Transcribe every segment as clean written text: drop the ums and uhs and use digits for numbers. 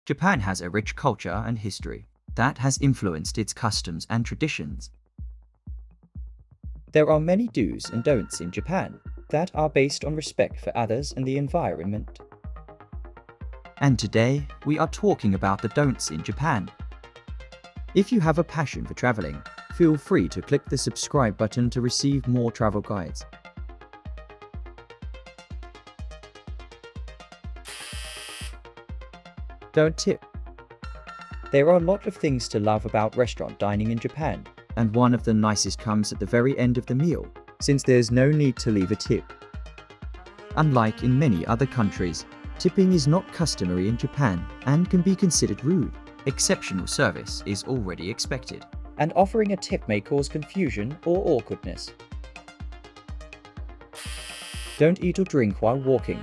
Japan has a rich culture and history that has influenced its customs and traditions. There are many do's and don'ts in Japan that are based on respect for others and the environment. And today, we are talking about the don'ts in Japan. If you have a passion for traveling, feel free to click the subscribe button to receive more travel guides. Don't tip. There are a lot of things to love about restaurant dining in Japan, And one of the nicest comes at the very end of the meal. since there's no need to leave a tip. Unlike in many other countries, tipping is not customary in Japan and can be considered rude. Exceptional service is already expected. And offering a tip may cause confusion or awkwardness. Don't eat or drink while walking.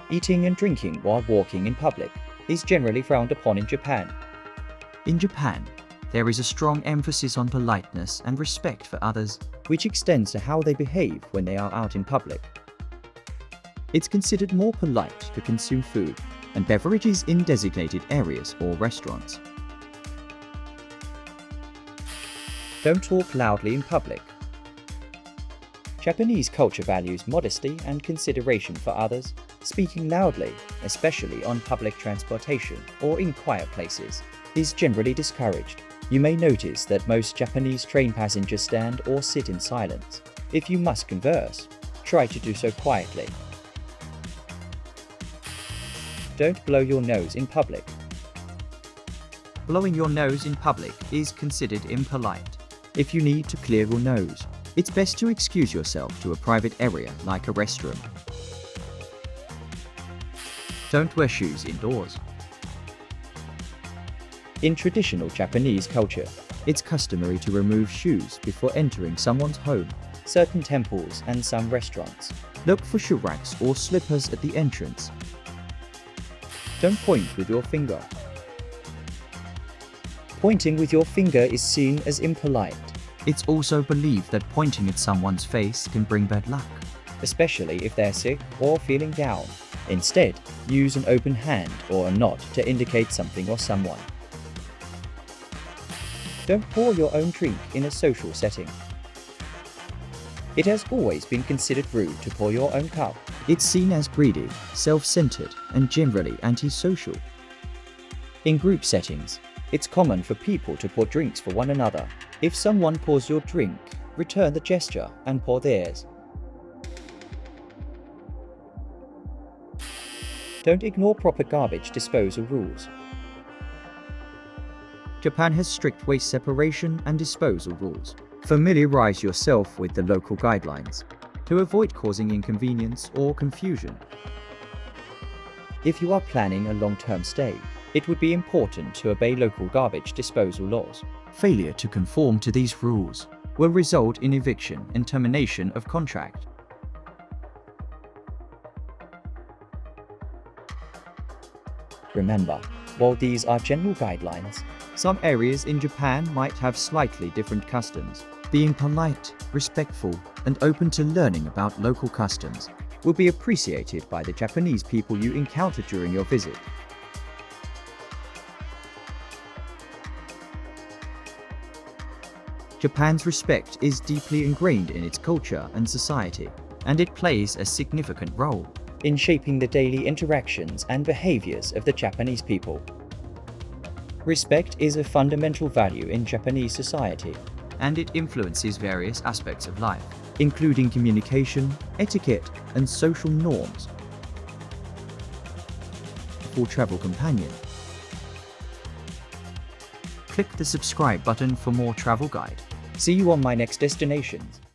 Eating and drinking while walking in public is generally frowned upon in Japan. In Japan, there is a strong emphasis on politeness and respect for others. Which extends to how they behave when they are out in public. It's considered more polite to consume food And beverages in designated areas or restaurants. Don't talk loudly in public. Japanese culture values modesty and consideration for others. Speaking loudly, especially on public transportation or in quiet places, is generally discouraged. You may notice that most Japanese train passengers stand or sit in silence. If you must converse, try to do so quietly. Don't blow your nose in public. Blowing your nose in public is considered impolite. If you need to clear your nose, It's best to excuse yourself to a private area like a restroom. Don't wear shoes indoors. in traditional Japanese culture, It's customary to remove shoes before entering someone's home. certain temples and some restaurants, Look for shoe racks or slippers at the entrance. don't point with your finger. Pointing with your finger is seen as impolite, It's also believed that pointing at someone's face can bring bad luck. especially if they're sick or feeling down. Instead, use an open hand or a nod to indicate something or someone. Don't pour your own drink in a social setting. It has always been considered rude to pour your own cup. It's seen as greedy, self-centered, and generally antisocial. In group settings, it's common for people to pour drinks for one another. If someone pours your drink, return the gesture and pour theirs. Don't ignore proper garbage disposal rules. Japan has strict waste separation and disposal rules. Familiarize yourself with the local guidelines to avoid causing inconvenience or confusion. If you are planning a long-term stay, it would be important to obey local garbage disposal laws. Failure to conform to these rules will result in eviction and termination of contract. Remember, while these are general guidelines, Some areas in Japan might have slightly different customs. Being polite, respectful, and open to learning about local customs will be appreciated by the Japanese people you encounter during your visit. Japan's respect is deeply ingrained in its culture and society, and it plays a significant role. In shaping the daily interactions and behaviors of the Japanese people. Respect is a fundamental value in Japanese society, And it influences various aspects of life. including communication, etiquette, and social norms. For travel companion, click the subscribe button for more travel guide. See you on my next destinations.